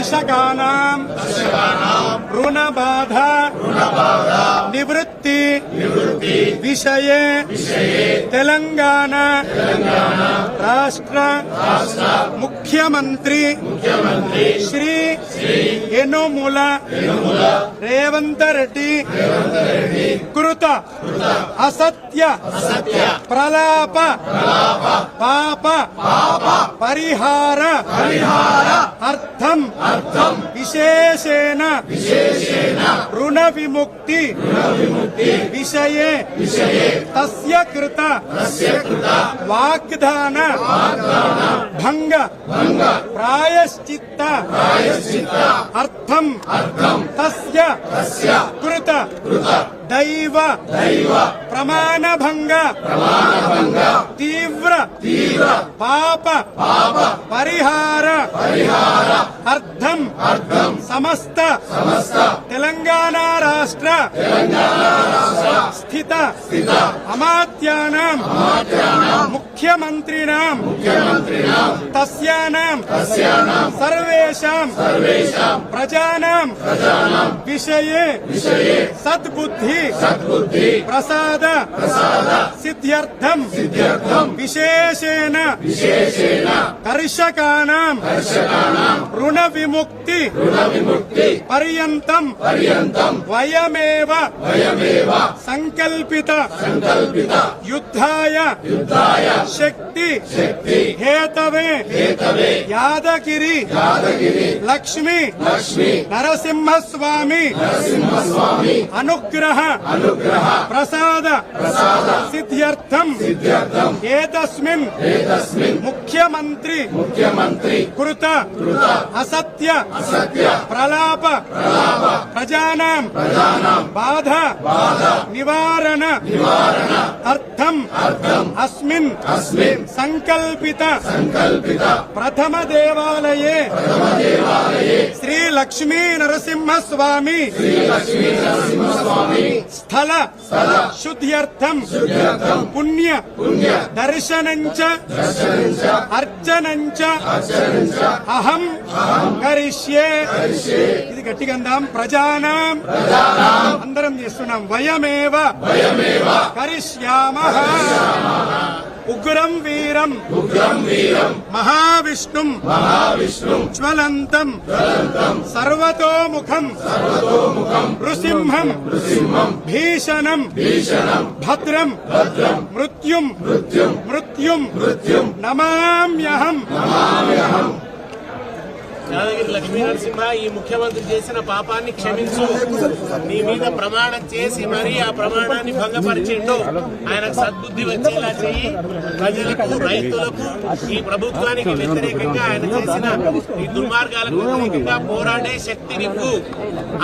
कर्षकाणां ऋणबाध निवृत्ति विषये तेलंगाना राष्ट्र मुख्यमंत्री श्री यनुमूल रेवंत रेड्डी कृत असत्य प्रलाप पाप परिहार अर्थम विशेषेण ऋण विमुक्ति विषये तस्य कृत वाग्दान भंग प्रायश्चित्त अर्थम तस्य कृत दैव प्रमाण भंग तीव्र पाप परिहार अर्थम समस्त तेलंगाना राष्ट्र स्थित अमात्यानां मुख्यमंत्रिणां तस्यानां सर्वेषां प्रजानां विषये सद्बुद्धि प्रसाद सिद्ध्यर्थं विशेषेण कर्षकाणां ऋण विमुक्ति पर्यन्तं वयमेव संकल्पित युद्धाय शक्ति हेतवे यादगिरी लक्ष्मी नरसिंहस्वामी अनुग्रह प्रसाद सिद्ध्यर्थं एतस्मिन् मुख्यमंत्री कृत असत्य प्रलाप प्रजानां बाधा निवारण अर्थम अस्मिन् संकल्पित प्रथम देवालये श्री लक्ष्मी नरसिंहस्वामी स्थल शुद्ध्यर्थं पुण्य दर्शनञ्च अर्चनञ्च अहं करिष्ये ఇది గట్టిగా అందాం ప్రజానాం అందరం చేస్తున్నాం వయమేవ కరిష్యామః ఉగ్రం వీరం మహావిష్ణుం జ్వలంతం సర్వతోముఖం నృసింహం భీషణం భద్రం మృత్యుం నమామ్యహం. యాదగిరి లక్ష్మీ నరసింహ, ఈ ముఖ్యమంత్రి చేసిన పాపాన్ని క్షమించు. నీ మీద ప్రమాణం చేసి మరీ ఆ ప్రమాణాన్ని భంగపరిచిండు. ఆయనకు సద్బుద్ధి వచ్చేలా చెయ్యి. ప్రజలకు, రైతులకు, ఈ ప్రభుత్వానికి వ్యతిరేకంగా ఆయన చేసిన ఈ దుర్మార్గాలకు వ్యతిరేకంగా పోరాడే శక్తి నింపు.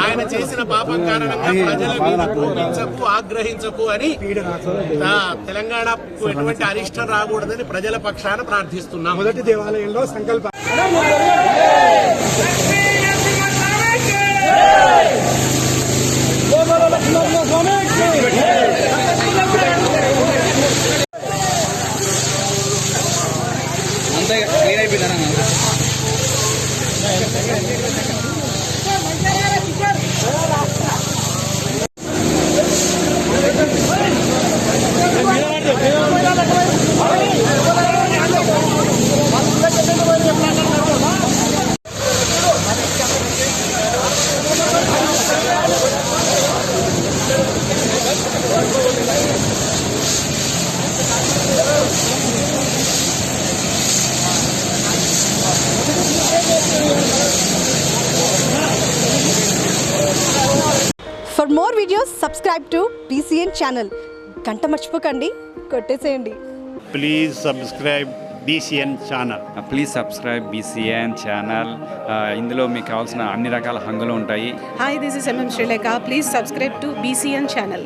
ఆయన చేసిన పాపం కారణంగా ప్రజల మీద కోపించకు, ఆగ్రహించకు అని తెలంగాణకు ఎటువంటి అరిష్టం రాకూడదని ప్రజల పక్షాన ప్రార్థిస్తున్నాం. మొదటి దేవాలయంలో సంకల్పం అంతే క్లియర్ అయిపోయిందా? For more videos, subscribe to BCN channel. గంట మర్చిపోకండి, కొట్టేసేయండి. Please subscribe BCN channel. Please subscribe BCN channel. ఇందులో మీకు కావాల్సిన అన్ని రకాల హంగులు ఉంటాయి. Hi, this is MM Sri Lanka. Please subscribe to BCN channel.